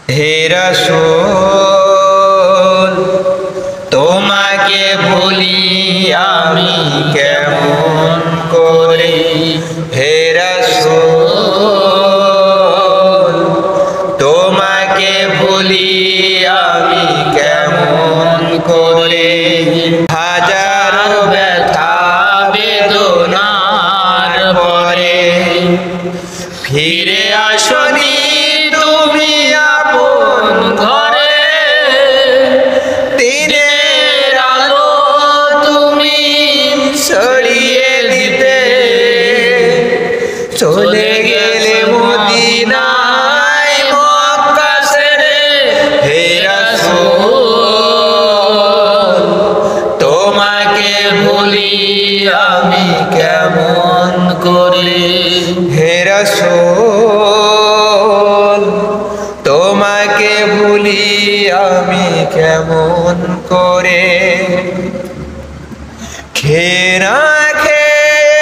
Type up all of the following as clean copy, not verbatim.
হে রাসূল তোমাকে ভুলি আমি কেমন করে। হে রাসূল তোমাকে ভুলি আমি কেমন করে। হাজারো ব্যথা বেদনার পরে ফিরে আসনি তুমি আপন ঘরে। দিনের আলো তুমি ছড়িয়ে দিতে চলে গেলে মদিনায় মক্কা ছেড়ে। হে রাসূল তোমাকে ভুলি আমি কেমন করে। হে রাসূল তোমাকে ভুলি আমি কেমন করে। খেয়ে না খেয়ে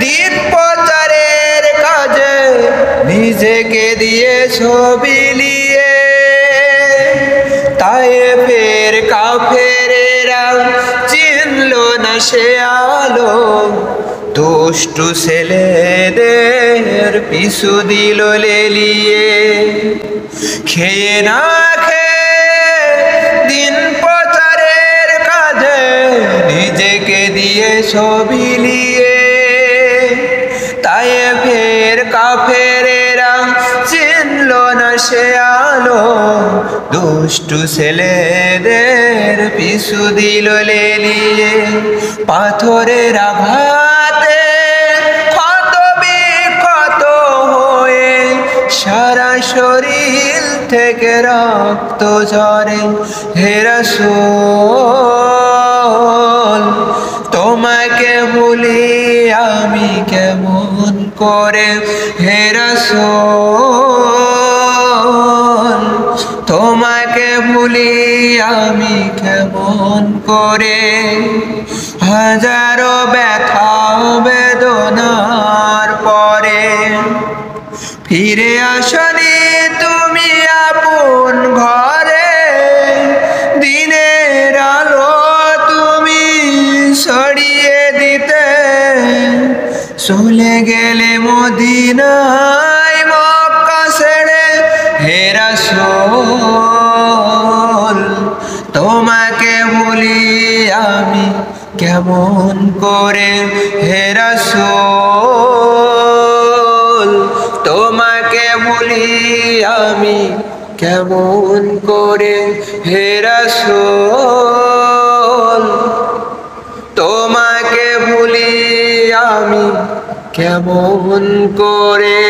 দিন প্রচারের কাজে নিজেকে দিয়েছ বিলিয়ে। তায়েফের কাফেরেরা চিনল না সে আলো, দুষ্টু ছেলেদের পিছু দিল লেলিয়ে। খেয়ে না খেয়ে দিন প্রচারের কাজে নিজেকে দিয়ে বিলিয়ে। তায়েফের কাফেরেরা চিনল না সে আলো, দুষ্টু ছেলেদের পিছু দিল লেলিয়ে। পাথরের আঘাতে ক্ষত বিক্ষত হয়ে সারা শরীর থেকে রক্ত ঝরে। হে রাসূল তোমাকে ভুলি আমি কেমন করে। হে রাসূল তোমাকে ভুলি আমি কেমন করে। হাজারো ব্যথা বেদনার পরে ফিরে আসনি তুমি আপন ঘরে। দিনের আলো তুমি ছড়িয়ে দিতে চলে গেলে মদিনায় মক্কা ছেড়ে। হে রাসূল তোমাকে ভুলি আমি কেমন করে। হে রাসূল তোমাকে ভুলি আমি কেমন করে। হে রাসূল তোমাকে ভুলি আমি কেমন করে।